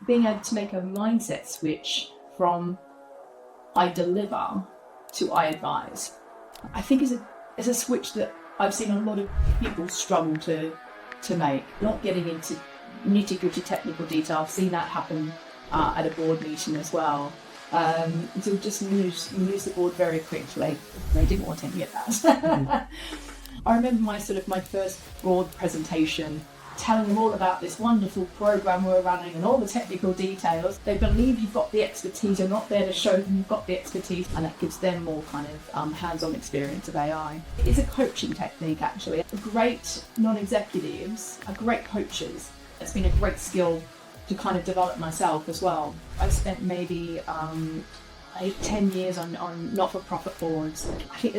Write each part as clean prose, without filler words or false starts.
being able to make a mindset switch from I deliver to I advise, I think is a switch that I've seen a lot of people struggle to make. Not getting into nitty-gritty technical detail. I've seen that happen at a board meeting as well. So just lose the board very quickly. They didn't want any of that. I remember my first board presentation, telling them all about this wonderful program we're running and all the technical details. They believe you've got the expertise. You're not there to show them you've got the expertise, and that gives them more kind of hands-on experience of AI. It's a coaching technique, actually. Great non-executives are great coaches. It's been a great skill to kind of develop myself as well. I've spent maybe 10 years on not-for-profit boards. I think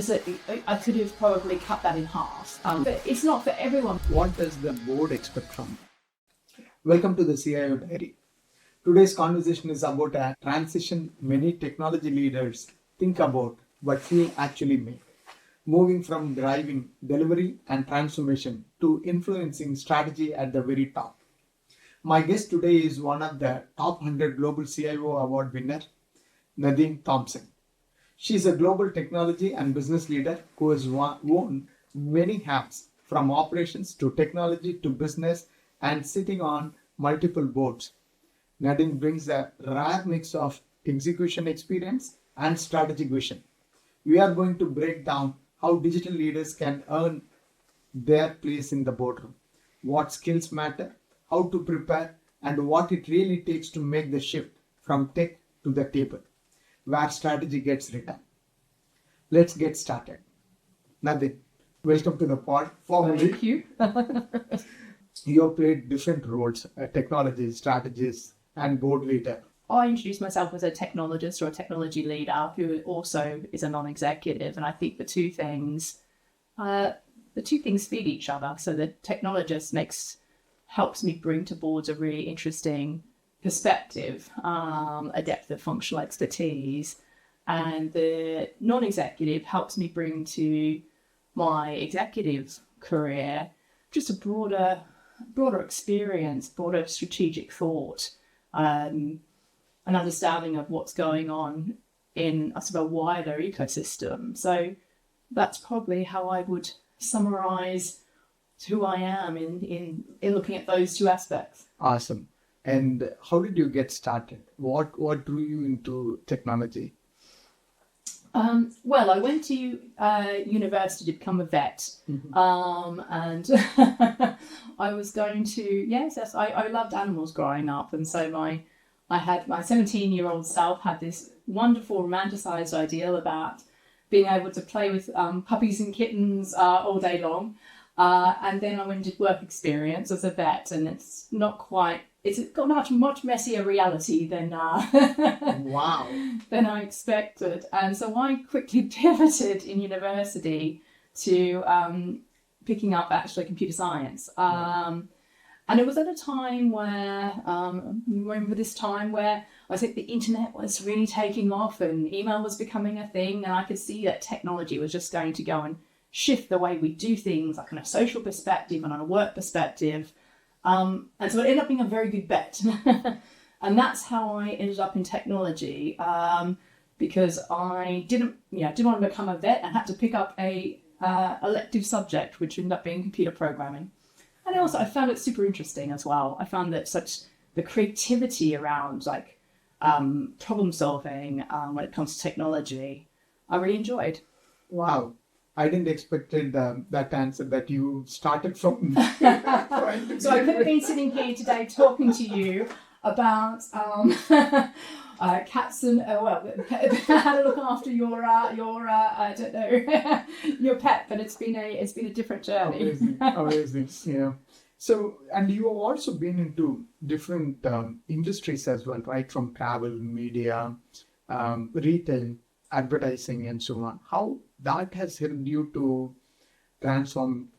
I could have probably cut that in half, but it's not for everyone. What does the board expect from you? Welcome to the CIO Diary. Today's conversation is about a transition many technology leaders think about but few actually make. Moving from driving delivery and transformation to influencing strategy at the very top. My guest today is one of the top 100 Global CIO Award winner, Nadine Thomson. She is a global technology and business leader who has worn many hats, from operations to technology to business, and sitting on multiple boards. Nadine brings a rare mix of execution experience and strategic vision. We are going to break down how digital leaders can earn their place in the boardroom, what skills matter, how to prepare, and what it really takes to make the shift from tech to the table, where strategy gets written. Let's get started. Nadine, welcome to the pod. Thank you. You have played different roles, technology, strategist, and board leader. I introduced myself as a technologist or a technology leader who also is a non-executive, and I think the two things feed each other. So the technologist helps me bring to boards a really interesting perspective, a depth of functional expertise, and the non-executive helps me bring to my executive career just a broader experience, broader strategic thought, an understanding of what's going on in a wider ecosystem. So that's probably how I would summarize who I am in looking at those two aspects. Awesome. And how did you get started? What drew you into technology? Well, I went to university to become a vet, and I was going to, yes, I loved animals growing up, and so my 17-year-old self had this wonderful romanticized ideal about being able to play with puppies and kittens all day long. And then I went and did work experience as a vet, and it's got much messier reality than Wow. than I expected. And so I quickly pivoted in university to picking up actually computer science. And it was at a time where, remember this time where I think the internet was really taking off and email was becoming a thing, and I could see that technology was just going to go and shift the way we do things, like on a social perspective and on a work perspective. And so it ended up being a very good bet. And that's how I ended up in technology, because I didn't want to become a vet and had to pick up a elective subject, which ended up being computer programming. And also I found it super interesting as well. I found that the creativity around problem solving when it comes to technology, I really enjoyed. Wow. I didn't expect that answer that you started from. So I could have been sitting here today talking to you about cats and how to look after your I don't know your pet, but it's been a different journey. Amazing. Yeah. So, and you have also been into different industries as well, right? From travel, media, retail, advertising, and so on. How that has helped you to transform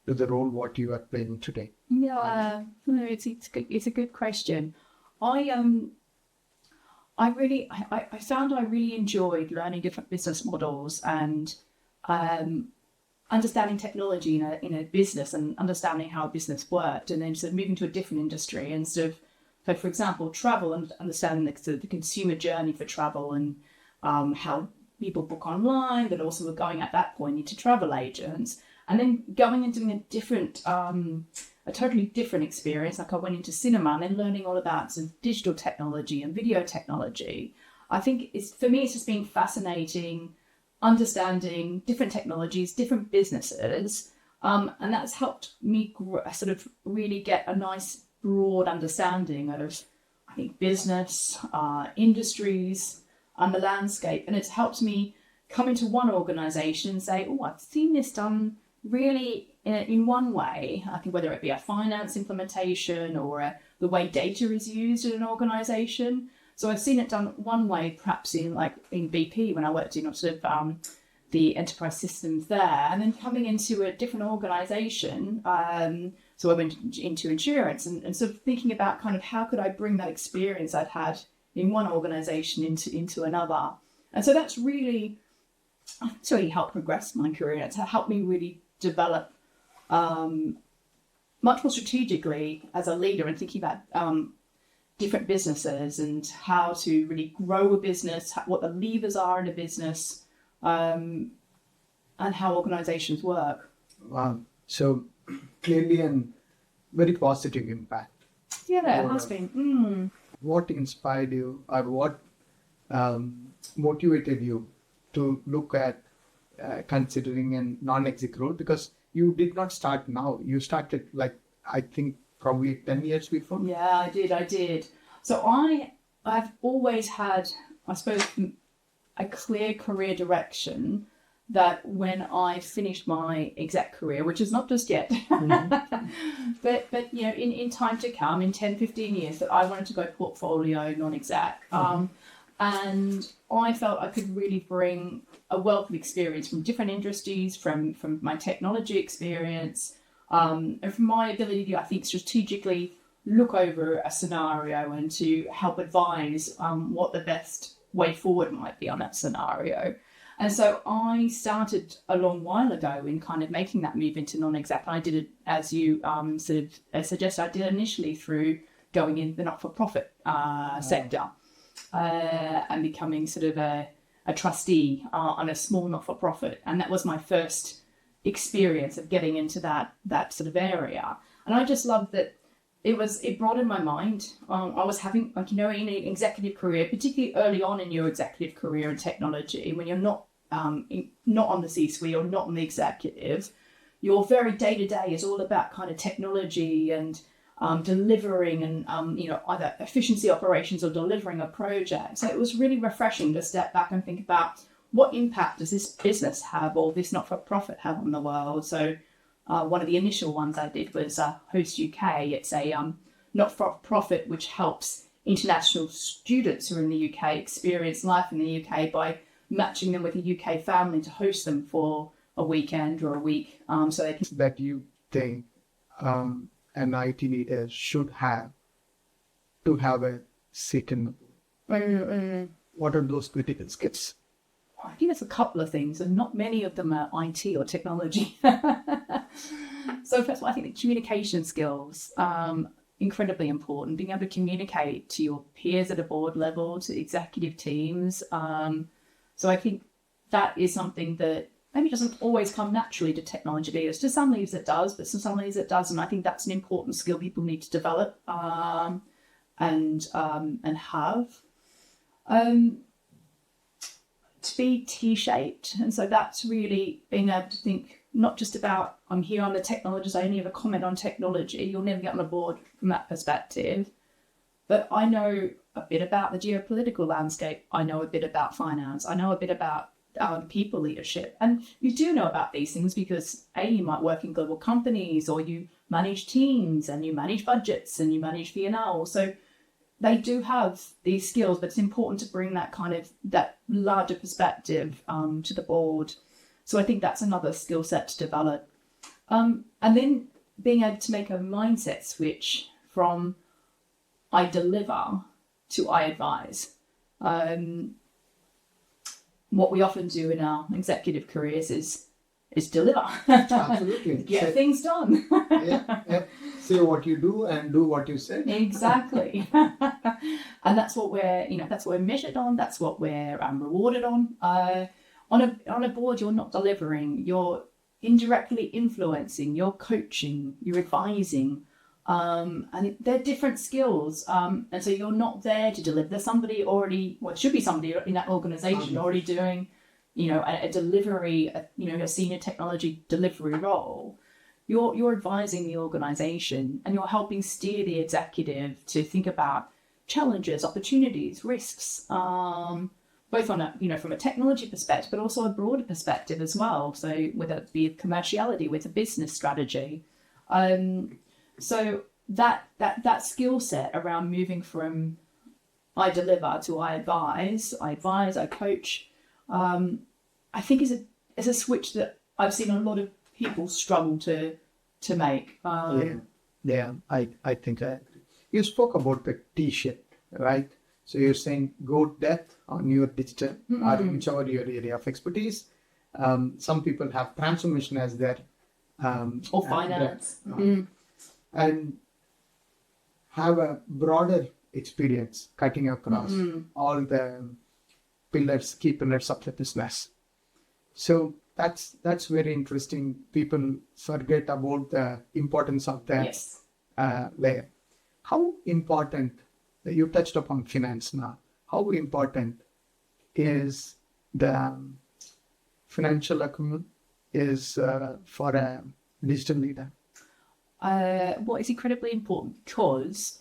to the role what you are playing today? Yeah, it's a good question. I found I really enjoyed learning different business models and understanding technology in a business and understanding how a business worked, and then sort of moving to a different industry and sort of So, for example, travel and understanding the consumer journey for travel and how people book online, but also we're going at that point into travel agents, and then going and doing a totally different experience. Like I went into cinema and then learning all about some digital technology and video technology. I think for me, it's just been fascinating understanding different technologies, different businesses, and that's helped me sort of really get a nice broad understanding of, I think, business, industries, and the landscape. And it's helped me come into one organisation and say, oh, I've seen this done really in one way. I think whether it be a finance implementation or the way data is used in an organisation. So I've seen it done one way, perhaps in BP when I worked in sort of the enterprise systems there, and then coming into a different organisation. So I went into insurance and sort of thinking about kind of how could I bring that experience I'd had in one organisation into another. And so that's really helped progress my career. It's helped me really develop much more strategically as a leader and thinking about different businesses and how to really grow a business, what the levers are in a business, and how organizations work. Wow. So clearly a very positive impact. Yeah, it has been. What inspired you, or what motivated you to look at considering a non-exec role? Because you did not start now. You started I think probably 10 years before. Yeah, I did. So I've always had, I suppose, a clear career direction that when I finished my exec career, which is not just yet, but in time to come, in 10, 15 years, that I wanted to go portfolio, non-exec. And I felt I could really bring a wealth of experience from different industries, from my technology experience, and from my ability to, I think, strategically look over a scenario and to help advise what the best way forward might be on that scenario. And so I started a long while ago in kind of making that move into non-exec. I did it, as you sort of suggested, I did it initially through going in the not-for-profit sector and becoming sort of a trustee on a small not-for-profit. And that was my first experience of getting into that sort of area. And I just loved that it broadened my mind. I was having, in an executive career, particularly early on in your executive career in technology, when you're not on the C-suite or not on the executive, your very day-to-day is all about kind of technology and delivering and, either efficiency operations or delivering a project. So it was really refreshing to step back and think about what impact does this business have or this not-for-profit have on the world. So one of the initial ones I did was Host UK. It's a not-for-profit which helps international students who are in the UK experience life in the UK by matching them with a UK family to host them for a weekend or a week. So they can... That you think an IT leader should have to have a seat in the board? What are those critical skills? I think there's a couple of things, and not many of them are IT or technology. So first of all, I think the communication skills, incredibly important. Being able to communicate to your peers at a board level, to executive teams. So I think that is something that maybe doesn't always come naturally to technology leaders. To some leaders it does, but to some leaders it doesn't. I think that's an important skill people need to develop and have. To be T-shaped. And so that's really being able to think not just about, I'm here, I'm the technologist, I only have a comment on technology. You'll never get on a board from that perspective. But I know a bit about the geopolitical landscape. I know a bit about finance. I know a bit about people leadership. And you do know about these things because you might work in global companies, or you manage teams and you manage budgets and you manage P&L. So they do have these skills, but it's important to bring that that larger perspective to the board. So I think that's another skill set to develop. And then being able to make a mindset switch from I deliver to I advise. What we often do in our executive careers is is deliver. Absolutely. Get things done. Yeah. Say what you do and do what you say. Exactly. And that's what we're measured on. That's what we're rewarded on. On a board, you're not delivering. You're indirectly influencing. You're coaching. You're advising. And they're different skills. And so you're not there to deliver. There's somebody already, well, it should be somebody in that organization already doing, a delivery, a senior technology delivery role. You're advising the organization and you're helping steer the executive to think about challenges, opportunities, risks, both on from a technology perspective, but also a broader perspective as well. So whether it be commerciality with a business strategy. So that skill set around moving from I deliver to I advise, I coach, I think is a switch that I've seen a lot of people struggle to make. I think I agree. You spoke about the T-shape, right? So you're saying go depth on your digital or whichever your area of expertise. Some people have transformation as their or finance. And have a broader experience cutting across all the key pillars of the business. So that's very interesting. People forget about the importance of that layer. How important, you touched upon finance now, how important is the financial acumen is for a digital leader? Well, it's incredibly important because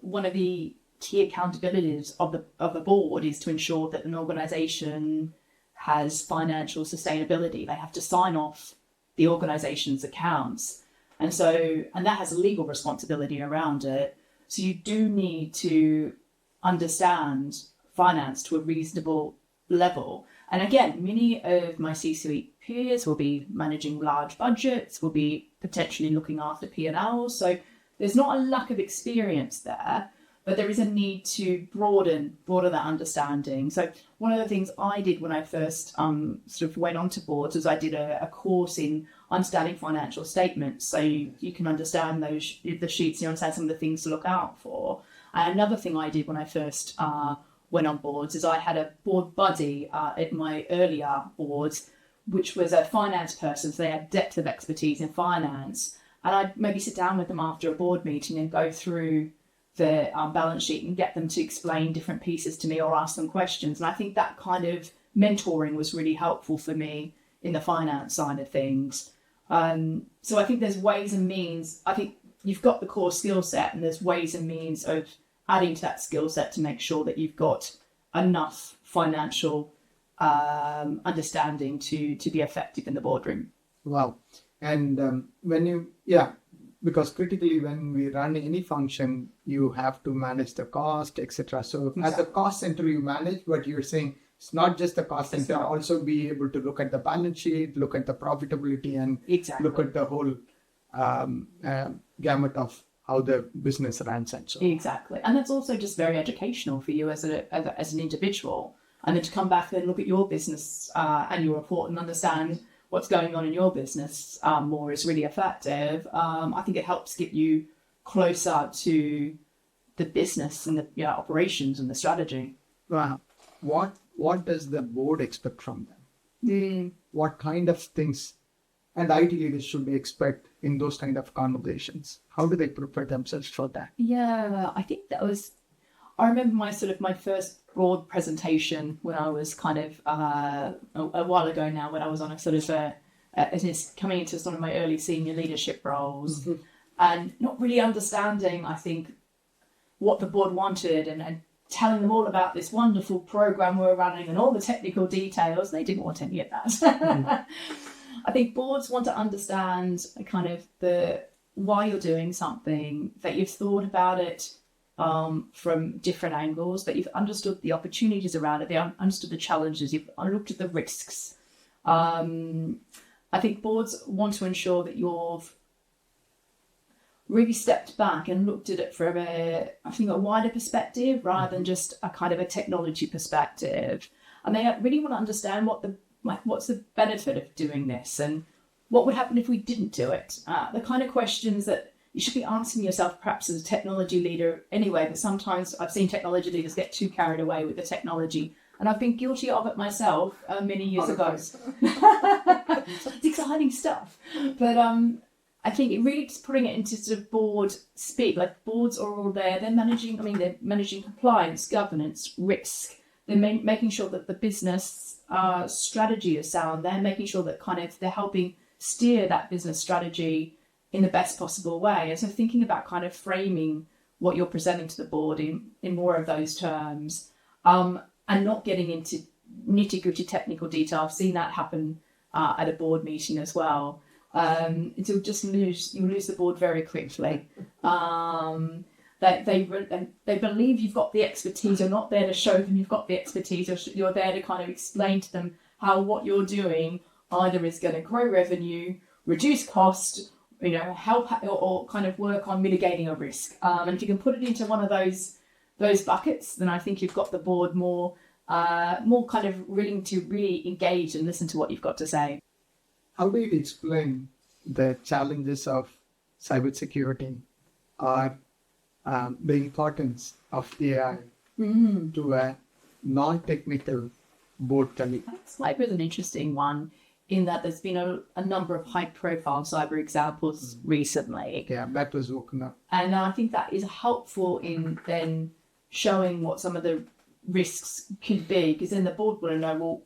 one of the key accountabilities of the board is to ensure that an organisation has financial sustainability. They have to sign off the organisation's accounts, and that has a legal responsibility around it. So you do need to understand finance to a reasonable level. And again, many of my C-suite peers will be managing large budgets, will be potentially looking after P&Ls. So there's not a lack of experience there, but there is a need to broaden that understanding. So one of the things I did when I first sort of went onto boards was I did a course in understanding financial statements. So you can understand the sheets, you understand some of the things to look out for. And another thing I did when I first went on boards is I had a board buddy at my earlier boards, which was a finance person. So they had depth of expertise in finance. And I'd maybe sit down with them after a board meeting and go through the balance sheet and get them to explain different pieces to me or ask them questions. And I think that kind of mentoring was really helpful for me in the finance side of things. So I think there's ways and means. I think you've got the core skill set and there's ways and means of adding to that skill set to make sure that you've got enough financial understanding to be effective in the boardroom. Wow. And because critically when we run any function, you have to manage the cost, etc. So as a cost center, you manage, but you're saying it's not just the cost center, also be able to look at the balance sheet, look at the profitability, and look at the whole gamut of how the business runs and so on. Exactly. And that's also just very educational for you as an individual. And then to come back and look at your business annual report and understand what's going on in your business more is really effective. I think it helps get you closer to the business and the operations and the strategy. Wow. What does the board expect from them? What kind of things and IT leaders should they expect in those kind of conversations? How do they prepare themselves for that? Yeah, I think I remember my first broad presentation when I was kind of a while ago now, when I was on a sort of coming into sort of my early senior leadership roles, and not really understanding, I think, what the board wanted and telling them all about this wonderful program we're running and all the technical details. They didn't want any of that. I think boards want to understand kind of why you're doing something, that you've thought about it from different angles, that you've understood the opportunities around it, they've understood the challenges, you've looked at the risks. I think boards want to ensure that you've really stepped back and looked at it from a wider perspective rather than just a kind of a technology perspective. And they really want to understand what like, what's the benefit of doing this? And what would happen if we didn't do it? The kind of questions that you should be asking yourself, perhaps as a technology leader anyway, but sometimes I've seen technology leaders get too carried away with the technology. And I've been guilty of it myself many years ago. It's exciting stuff. But I think it really is putting it into sort of board speak. Like, boards are all there. They're managing compliance, governance, risk. They're making sure that the business strategy is sound. They're making sure that kind of they're helping steer that business strategy in the best possible way. And so thinking about kind of framing what you're presenting to the board in more of those terms, and not getting into nitty-gritty technical detail. I've seen that happen at a board meeting as well. You'll lose the board very quickly. They believe you've got the expertise. You're not there to show them you've got the expertise. You're there to kind of explain to them how what you're doing either is going to grow revenue, reduce cost, help or kind of work on mitigating a risk. And if you can put it into one of those buckets, then I think you've got the board more kind of willing to really engage and listen to what you've got to say. How do you explain the challenges of cybersecurity or the importance of AI to a non-technical board colleague? Cyber is an interesting one in that there's been a number of high-profile cyber examples recently. Yeah, that was woken up. And I think that is helpful in then showing what some of the risks could be, because then the board want to know, well,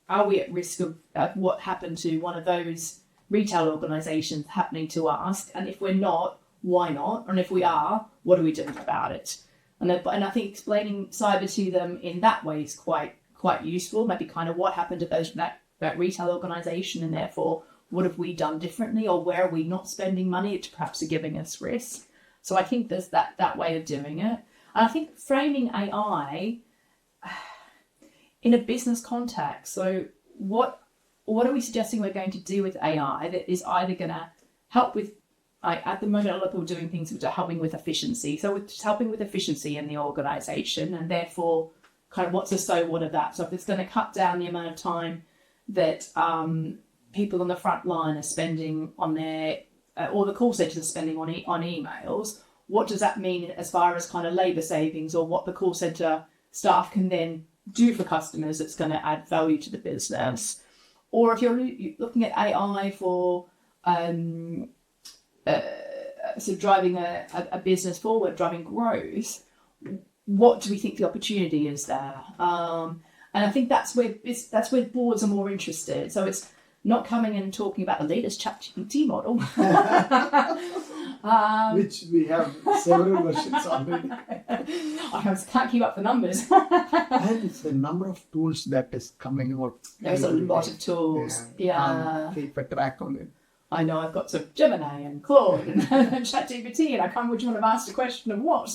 are we at risk of what happened to one of those retail organisations happening to us? And if we're not, why not? And if we are, what are we doing about it? And I think explaining cyber to them in that way is quite useful. Maybe kind of what happened to that retail organisation, and therefore what have we done differently, or where are we not spending money which perhaps are giving us risk? So I think there's that way of doing it. And I think framing AI in a business context. So what are we suggesting we're going to do with AI that is either going to help with, at the moment, a lot of people are doing things which are helping with efficiency. So it's helping with efficiency in the organisation, and therefore kind of what's the so what of that? So if it's going to cut down the amount of time that people on the front line are spending on their, or the call centres are spending on emails, what does that mean as far as kind of labour savings, or what the call centre staff can then do for customers that's going to add value to the business? Or if you're looking at AI for sort of driving a business forward, driving growth, what do we think the opportunity is there? And I think that's where boards are more interested. So it's not coming in and talking about the latest ChatGPT model, which we have several versions already. I can't keep up the numbers. And it's the number of tools that is coming out. There's a lot of tools. Yeah. Keep a track on it. I know I've got some Gemini and Claude and ChatGPT, and I can't remember which one I've asked a question of what.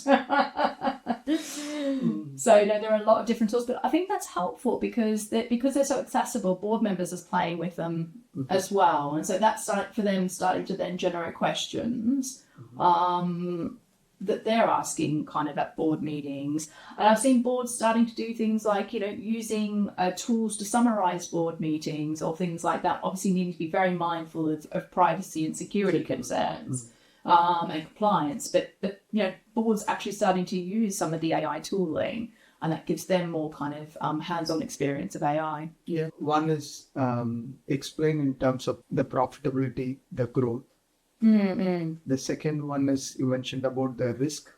So there are a lot of different tools, but I think that's helpful because they're so accessible. Board members are playing with them as well, and so that's starting to then generate questions that they're asking kind of at board meetings. And I've seen boards starting to do things like using tools to summarise board meetings or things like that. Obviously, needing to be very mindful of privacy and security concerns. And compliance, but boards actually starting to use some of the AI tooling, and that gives them more kind of hands-on experience of AI. Yeah, one is explain in terms of the profitability, the growth. The second one is you mentioned about the risk,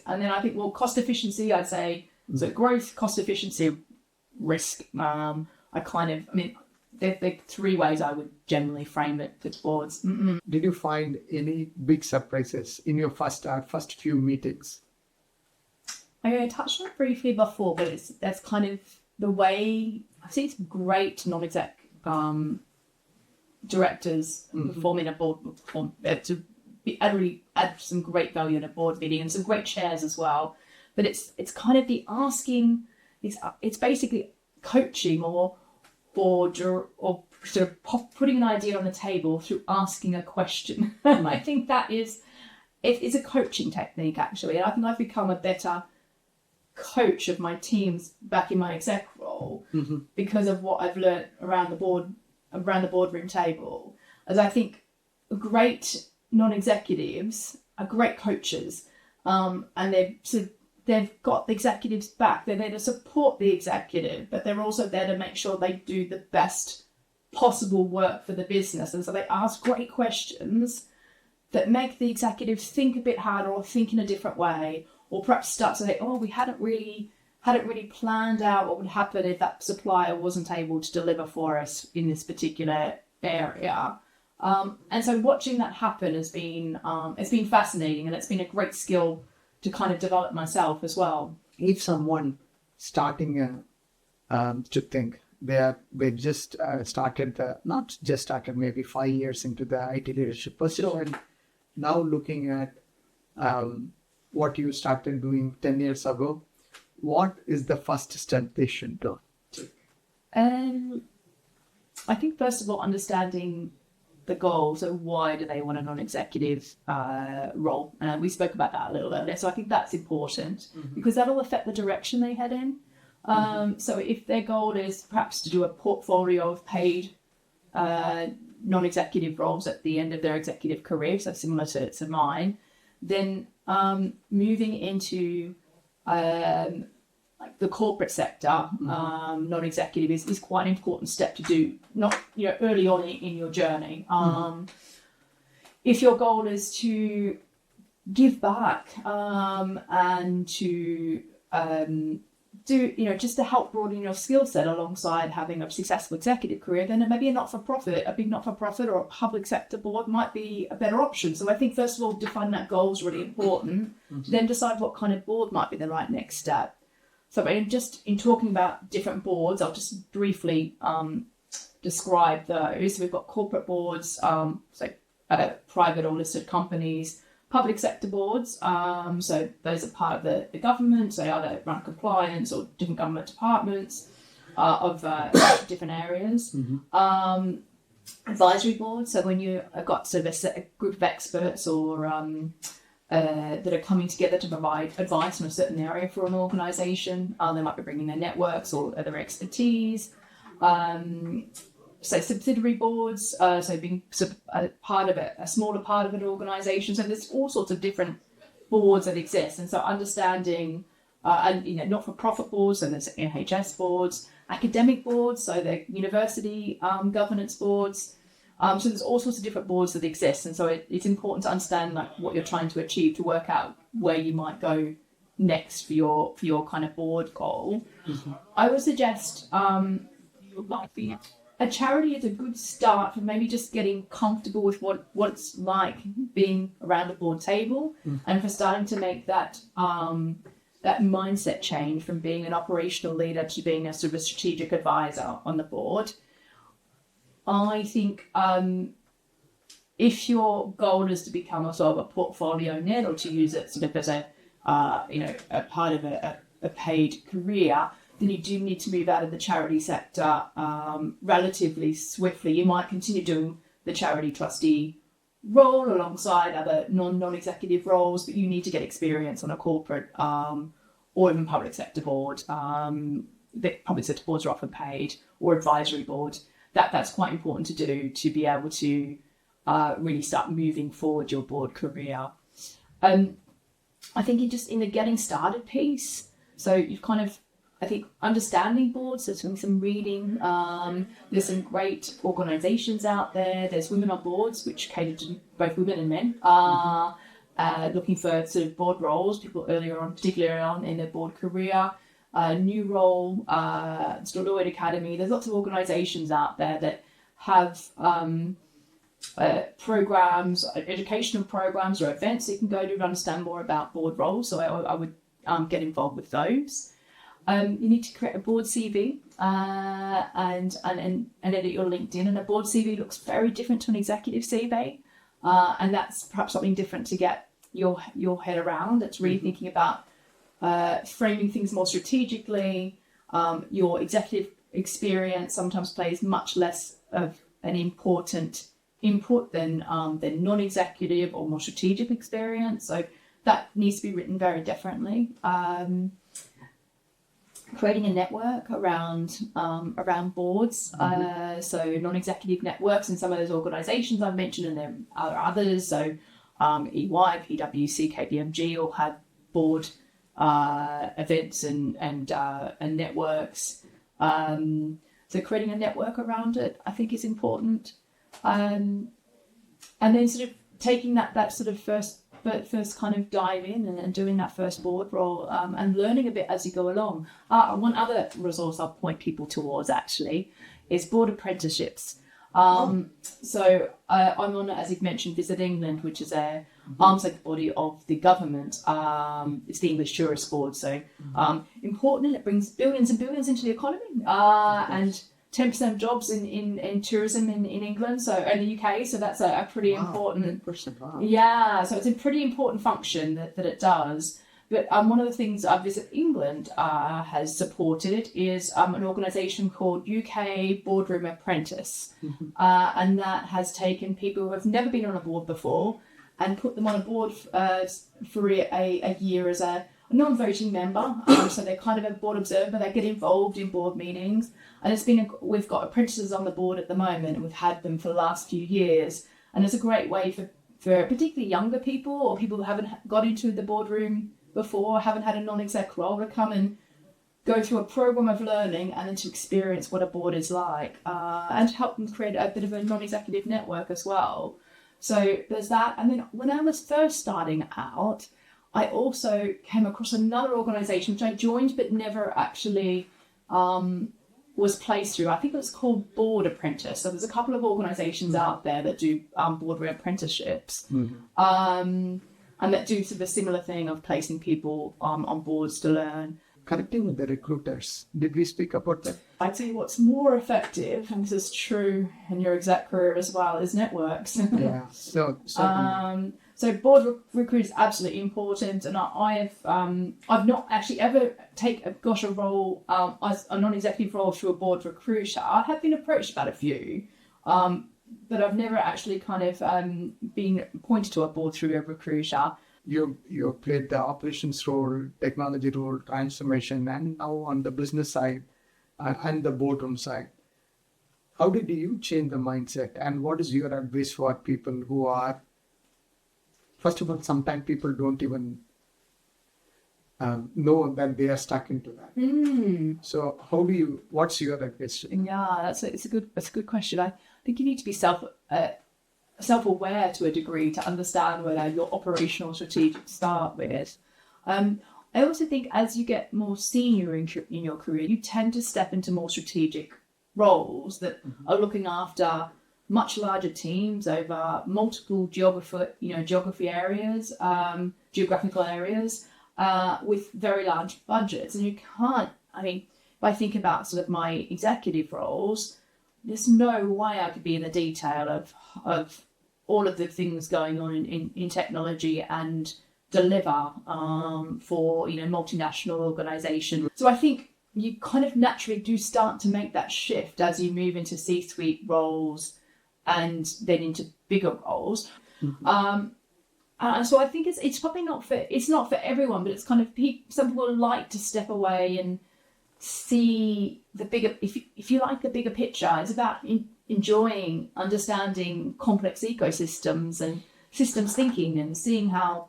and then I think cost efficiency. I'd say so growth, cost efficiency, risk. There are three ways I would generally frame it for boards. Did you find any big surprises in your first few meetings? I touched on it briefly before, but that's kind of the way I've seen some great non-exec directors performing a board to really add some great value in a board meeting, and some great chairs as well. But it's kind of the asking. It's basically coaching or sort of putting an idea on the table through asking a question. I think that is, it's a coaching technique actually, and I think I've become a better coach of my teams back in my exec role because of what I've learned around the boardroom table. As I think great non-executives are great coaches, and they've got the executives back. They're there to support the executive, but they're also there to make sure they do the best possible work for the business. And so they ask great questions that make the executive think a bit harder or think in a different way, or perhaps start to say, oh, we hadn't really planned out what would happen if that supplier wasn't able to deliver for us in this particular area. And so watching that happen has been it's been fascinating, and it's been a great skill to kind of develop myself as well. If someone starting to think they just not just started, maybe 5 years into the IT leadership position, now looking at what you started doing 10 years ago, what is the first step they should do? I think first of all, understanding the goals. So why do they want a non-executive role? We spoke about that a little earlier. So I think that's important because that'll affect the direction they head in. So if their goal is perhaps to do a portfolio of paid non-executive roles at the end of their executive career, so similar to mine, then moving into like the corporate sector, non-executive is quite an important step to do, not early on in your journey. If your goal is to give back and to do, just to help broaden your skill set alongside having a successful executive career, then maybe a big not-for-profit or a public sector board might be a better option. So I think, first of all, define that goal is really important, then decide what kind of board might be the right next step. So just in talking about different boards, I'll just briefly describe those. So we've got corporate boards, private or listed companies, public sector boards, so those are part of the government, so they either run compliance or different government departments of different areas. Advisory boards, so when you've got sort of a group of experts or that are coming together to provide advice on a certain area for an organisation. They might be bringing their networks or other expertise. So subsidiary boards, so being part of a smaller part of an organisation. So there's all sorts of different boards that exist. And so understanding, not-for-profit boards, so there's NHS boards, academic boards, so the university governance boards. So there's all sorts of different boards that exist. And so it's important to understand what you're trying to achieve to work out where you might go next for your kind of board goal. I would suggest a charity is a good start for maybe just getting comfortable with what it's like being around the board table, and for starting to make that that mindset change from being an operational leader to being a sort of a strategic advisor on the board. I think if your goal is to become a sort of a portfolio net, or to use it sort of as a part of a paid career, then you do need to move out of the charity sector relatively swiftly. You might continue doing the charity trustee role alongside other non-executive roles, but you need to get experience on a corporate or even public sector board. The public sector boards are often paid, or advisory board. That's quite important to do to be able to really start moving forward your board career. I think you're just in the getting started piece. So you've kind of, I think, understanding boards, so doing some reading. There's some great organisations out there. There's Women on Boards, which cater to both women and men, looking for sort of board roles, people particularly early on in their board career. New Role, Deloitte Academy. There's lots of organisations out there that have programs, educational programs or events that you can go to understand more about board roles. So I would get involved with those. You need to create a board CV and edit your LinkedIn. And a board CV looks very different to an executive CV, and that's perhaps something different to get your head around. It's really thinking about framing things more strategically. Your executive experience sometimes plays much less of an important input than non-executive or more strategic experience. So that needs to be written very differently. creating a network around boards, so non-executive networks in some of those organisations I've mentioned, and there are others. So EY, PwC, KPMG all have board events and networks. So creating a network around it, I think, is important. And then sort of taking that sort of first kind of dive in and doing that first board role and learning a bit as you go along. One other resource I'll point people towards actually is board apprenticeships. So I'm on, as you've mentioned, Visit England, which is a arm's length body of the government. It's the English Tourist Board, so important, and it brings billions and billions into the economy, and 10% of jobs in tourism in England, so in the UK. So that's a pretty important. Wow. Yeah, so it's a pretty important function that it does. But one of the things Visit England has supported is an organisation called UK Boardroom Apprentice. And that has taken people who have never been on a board before and put them on a board for a year as a non-voting member. So they're kind of a board observer, they get involved in board meetings. And we've got apprentices on the board at the moment, and we've had them for the last few years. And it's a great way for particularly younger people or people who haven't got into the boardroom before, haven't had a non-exec role, to come and go through a program of learning and then to experience what a board is like, and to help them create a bit of a non-executive network as well. So there's that. And then when I was first starting out, I also came across another organisation which I joined but never actually was placed through. I think it was called Board Apprentice. So there's a couple of organisations out there that do boardroom apprenticeships. And that do sort of a similar thing of placing people on boards to learn. Connecting with the recruiters. Did we speak about that? I'd say what's more effective, and this is true in your exec career as well, is networks. Yeah. So board recruit is absolutely important, and I've not actually ever got a role as a non-executive role through a board recruiter. I have been approached about a few. But I've never actually kind of been pointed to a board through a recruiter. You played the operations role, technology role, transformation, and now on the business side and the boardroom side. How did you change the mindset, and what is your advice for people who are, first of all, sometimes people don't even know that they are stuck into that. So what's your advice? Yeah, it's a good question. I think you need to be self-aware to a degree to understand where your operational strategic start with. I also think as you get more senior in your career, you tend to step into more strategic roles that are looking after much larger teams over multiple geographical areas, with very large budgets. And you can't, if I think about sort of my executive roles, there's no way I could be in the detail of all of the things going on in technology and deliver for multinational organisations. So I think you kind of naturally do start to make that shift as you move into C-suite roles and then into bigger roles. So I think it's probably not for everyone, but it's kind of some people like to step away and see the bigger. If you like the bigger picture, it's about enjoying understanding complex ecosystems and systems thinking and seeing how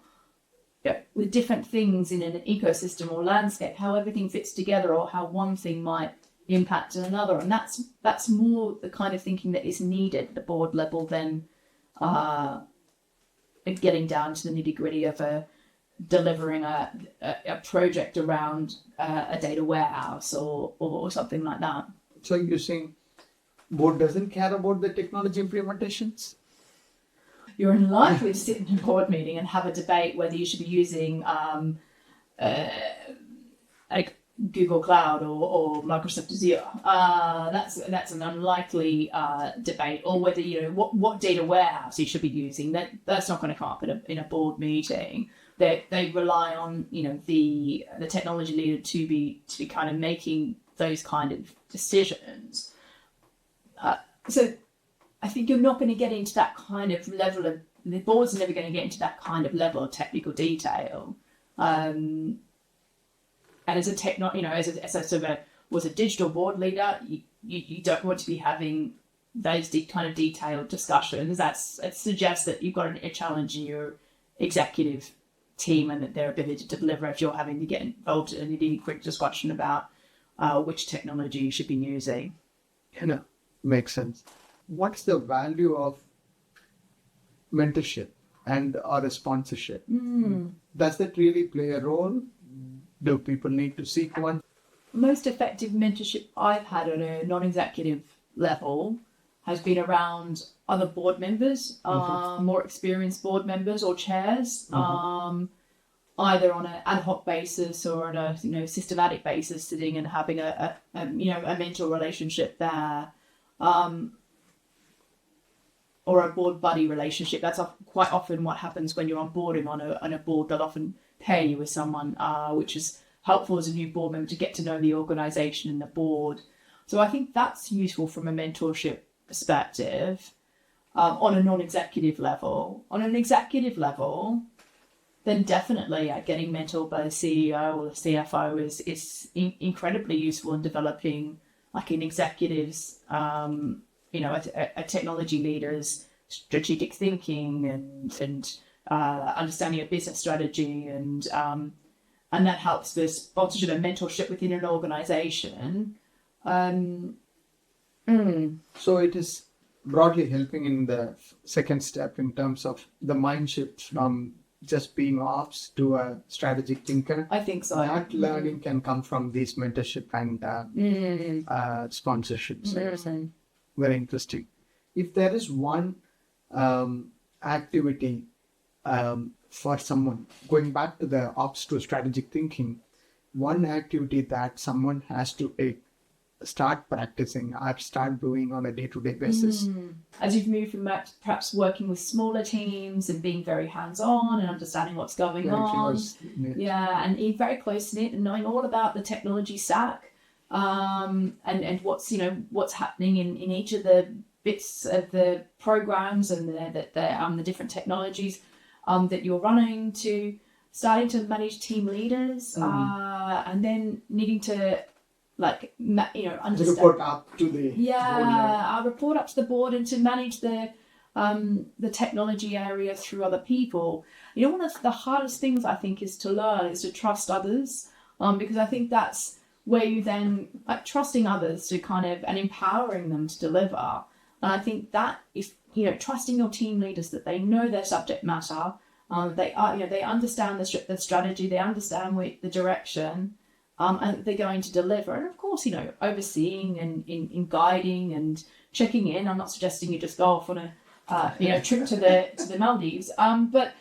with different things in an ecosystem or landscape, how everything fits together or how one thing might impact another. And that's more the kind of thinking that is needed at the board level than getting down to the nitty-gritty of delivering a project around a data warehouse or something like that. So you're saying board doesn't care about the technology implementations? You're unlikely to sit in a board meeting and have a debate whether you should be using like Google Cloud or Microsoft Azure. That's an unlikely debate, or whether what data warehouse you should be using. That's not going to come up in a board meeting. They rely on the technology leader to be kind of making those kind of decisions. So I think you're not going to get into that kind of level of, the board's never going to get into that kind of level of technical detail. And And as a as a sort of was a digital board leader, you don't want to be having those kind of detailed discussions. It suggests that you've got a challenge in your executive team and that their ability to deliver if you're having to get involved in a quick discussion about which technology you should be using. Makes sense. What's the value of mentorship and or a sponsorship? Does that really play a role? Do people need to seek one? Most effective mentorship I've had on a non-executive level has been around other board members, more experienced board members or chairs, either on an ad hoc basis or on a systematic basis, sitting and having a mentor relationship there, or a board buddy relationship. That's quite often what happens when you're onboarding on a board. They'll often pair you with someone, which is helpful as a new board member to get to know the organisation and the board. So I think that's useful from a mentorship perspective on a non-executive level. On an executive level, then definitely getting mentored by the CEO or the CFO is incredibly useful in developing like an executive's, a technology leader's strategic thinking and understanding of business strategy, and that helps with sponsorship and mentorship within an organisation. So it is broadly helping in the second step in terms of the mind shift from just being ops to a strategic thinker. I think so. That learning can come from these mentorship and sponsorships. Very interesting. If there is one activity for someone, going back to the ops to strategic thinking, one activity that someone has to start practicing or start doing on a day-to-day basis. As you've moved from perhaps working with smaller teams and being very hands-on and understanding what's going on. And being very close-knit and knowing all about the technology stack, and what's happening in each of the bits of the programs and the different technologies that you're running, to starting to manage team leaders, and then needing to understand. Report up to the board. I report up to the board and to manage the technology area through other people. One of the hardest things I think is to learn is to trust others, because I think that's where you then trusting others to and empowering them to deliver. And I think that is trusting your team leaders that they know their subject matter, they understand the strategy, they understand the direction. And they're going to deliver. And of course, overseeing and in guiding and checking in. I'm not suggesting you just go off on a trip to the Maldives. But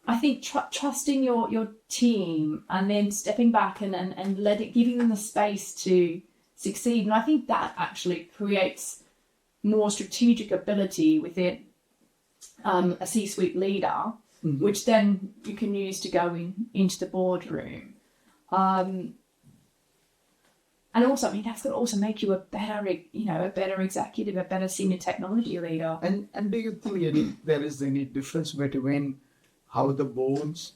I think trusting your team and then stepping back and giving them the space to succeed. And I think that actually creates more strategic ability within a C-suite leader, which then you can use to go into the boardroom. And also, that's going to also make you a better executive, a better senior technology leader. And do you think there is any difference between how the boards,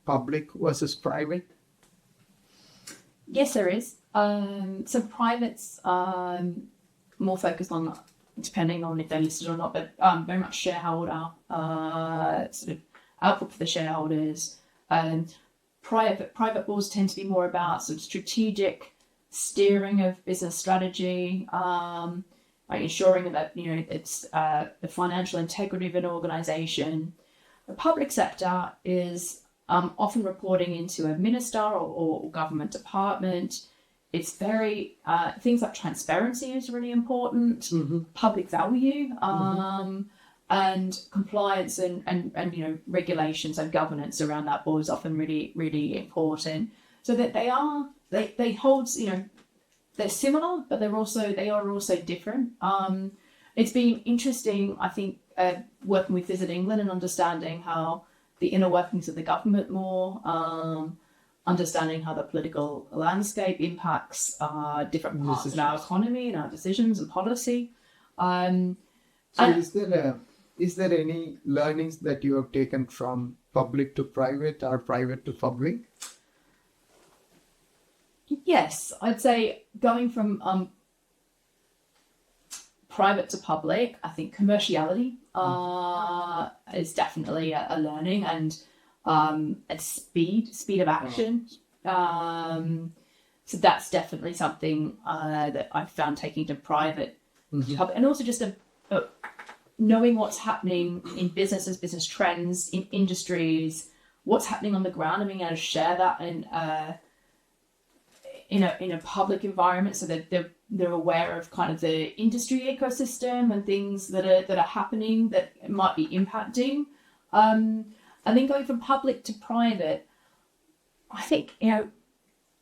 public versus private? Yes, there is. So privates more focused on, depending on if they're listed or not, but very much shareholder, sort of output for the shareholders. Private boards tend to be more about sort of strategic steering of business strategy, ensuring that it's the financial integrity of an organisation. The public sector is often reporting into a minister or government department. It's very things like transparency is really important, public value, and compliance and regulations and governance around that board is often really, really important. So that they hold, they're similar, but they are also different. It's been interesting, I think, working with Visit England and understanding how the inner workings of the government more, understanding how the political landscape impacts different parts of our economy and our decisions and policy. Is there any learnings that you have taken from public to private or private to public? Yes, I'd say going from private to public, I think commerciality is definitely a learning, and speed of action. So that's definitely something that I've found taking to private to public, and also just knowing what's happening in businesses, business trends, in industries, what's happening on the ground, and being able to share that in a public environment, so that they're aware of kind of the industry ecosystem and things that are happening that might be impacting. And then going from public to private, I think,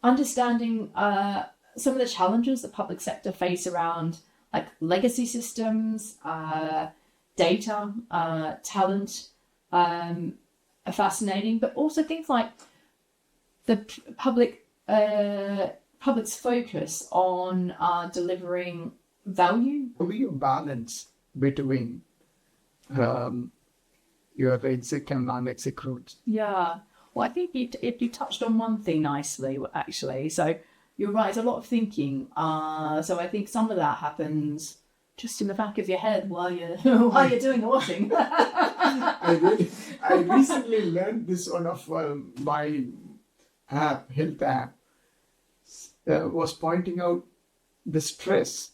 understanding some of the challenges the public sector face around like legacy systems, data, talent, are fascinating, but also things like the public's focus on delivering value. How do you balance between your exec and non-exec roles? Yeah, well, I think you touched on one thing nicely, actually. So you're right, it's a lot of thinking. So I think some of that happens just in the back of your head while you're doing the washing. I recently learned this one of my health app, was pointing out the stress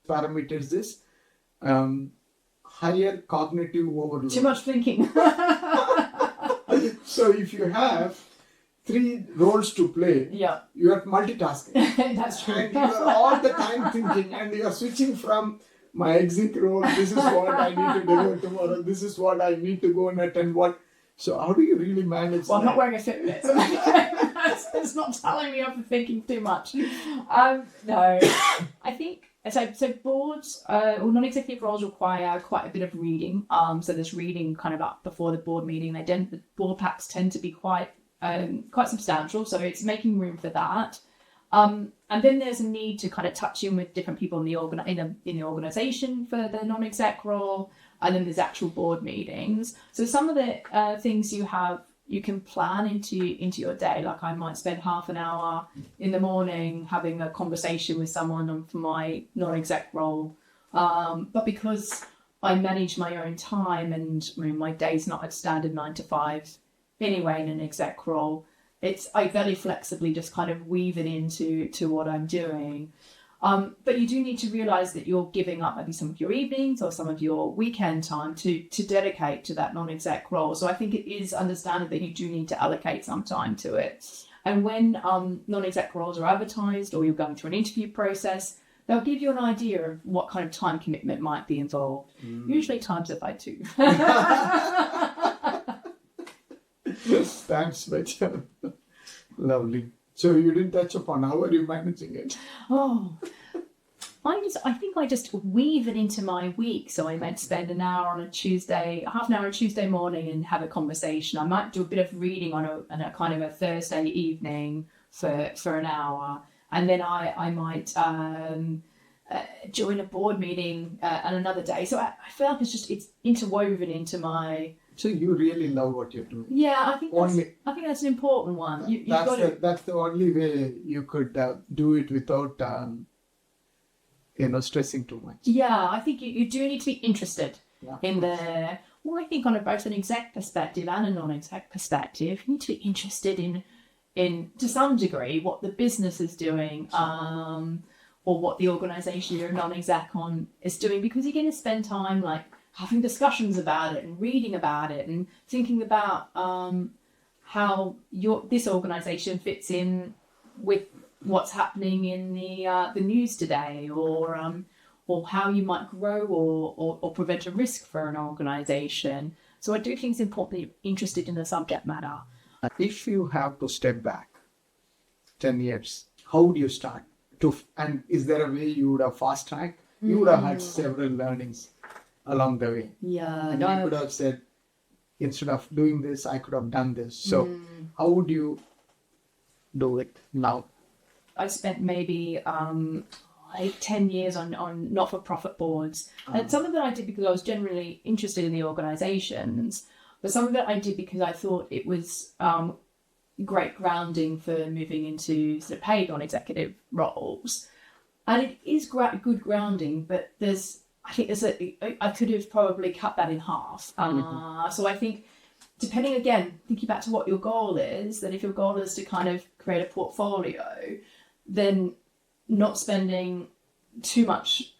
parameters is higher cognitive overload. Too much thinking. So if you have 3 roles to play, yeah, you are multitasking. That's true. And you are all the time thinking, and you are switching from my exec role, this is what I need to deliver tomorrow, this is what I need to go and attend what. So how do you really manage Well, that? I'm not wearing a Fitbit. It's not telling me I'm thinking too much. No, I think so. Boards or non-executive roles require quite a bit of reading. So there's reading kind of up before the board meeting. The board packs tend to be quite substantial, so it's making room for that. And then there's a need to kind of touch in with different people in the organization for the non-exec role, and then there's actual board meetings. So some of the things you can plan into your day. Like I might spend half an hour in the morning having a conversation with someone for my non-exec role, but because I manage my own time, and my day's not a standard 9 to 5 anyway in an exec role, I very flexibly just kind of weave it into what I'm doing. But you do need to realise that you're giving up maybe some of your evenings or some of your weekend time to dedicate to that non-exec role. So I think it is understandable that you do need to allocate some time to it. And when non-exec roles are advertised or you're going through an interview process, they'll give you an idea of what kind of time commitment might be involved. Usually times it by 2. Thanks, Rachel. Lovely. So you didn't touch upon how are you managing it? Oh, I think I just weave it into my week. So I might spend half an hour on a Tuesday morning and have a conversation. I might do a bit of reading on a kind of a Thursday evening for an hour, and then I might join a board meeting on another day. So I feel like it's interwoven into my. So you really love what you're doing. Yeah, I think that's an important one. That's the only way you could do it without stressing too much. Yeah, I think you do need to be interested in the. Well, I think on both an exec perspective and a non-exec perspective, you need to be interested in to some degree what the business is doing, or what the organisation you're a non-exec on is doing, because you're going to spend time like having discussions about it and reading about it and thinking about how this organisation fits in with what's happening in the news today, or how you might grow or prevent a risk for an organisation. So I do think it's important that you're interested in the subject matter. If you have to step back 10 years, how would you start? And is there a way you would have fast tracked? You would have had several learnings along the way. Yeah. And you could have said, instead of doing this, I could have done this. So how would you do it now? I spent maybe 10 years on not-for-profit boards. And some of it I did because I was generally interested in the organisations, but some of it I did because I thought it was great grounding for moving into sort of paid non-executive roles. And it is good grounding, but I could have probably cut that in half. So I think, depending, again, thinking back to what your goal is, that if your goal is to kind of create a portfolio, then not spending too much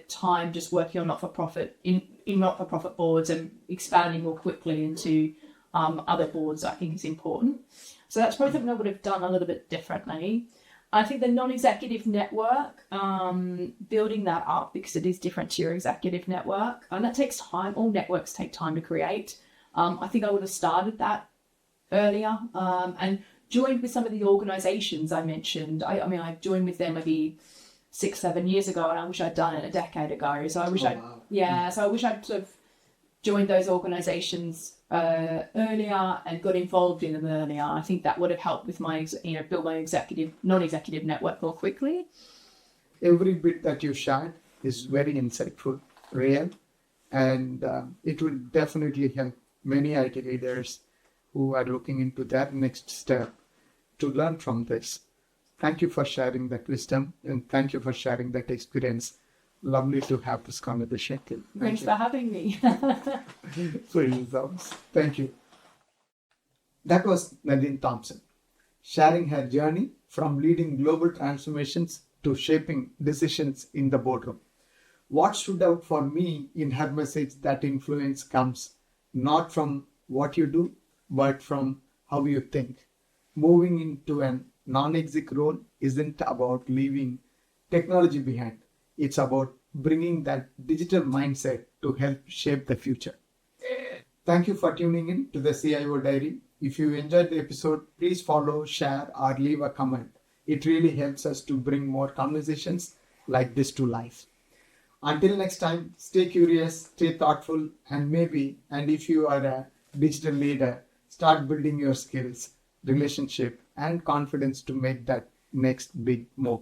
time just working on not-for-profit in not-for-profit boards and expanding more quickly into other boards, I think is important. So that's probably something I would have done a little bit differently. I think the non-executive network, building that up, because it is different to your executive network, and that takes time. All networks take time to create. I think I would have started that earlier and joined with some of the organisations I mentioned. I joined with them maybe 6-7 years ago, and I wish I'd done it a decade ago. So I wish So I wish I'd sort of joined those organisations earlier and got involved in them earlier. I think that would have helped with my, build my non-executive network more quickly. Every bit that you shared is very insightful, real, and it will definitely help many IT leaders who are looking into their next step to learn from this. Thank you for sharing that wisdom, and thank you for sharing that experience. Lovely to have this conversation. Thanks for having me. Thank you. That was Nadine Thomson, sharing her journey from leading global transformations to shaping decisions in the boardroom. What stood out for me in her message, that influence comes not from what you do, but from how you think. Moving into a non-exec role isn't about leaving technology behind. It's about bringing that digital mindset to help shape the future. Thank you for tuning in to the CIO Diary. If you enjoyed the episode, please follow, share, or leave a comment. It really helps us to bring more conversations like this to life. Until next time, stay curious, stay thoughtful, and if you are a digital leader, start building your skills, relationship, and confidence to make that next big move.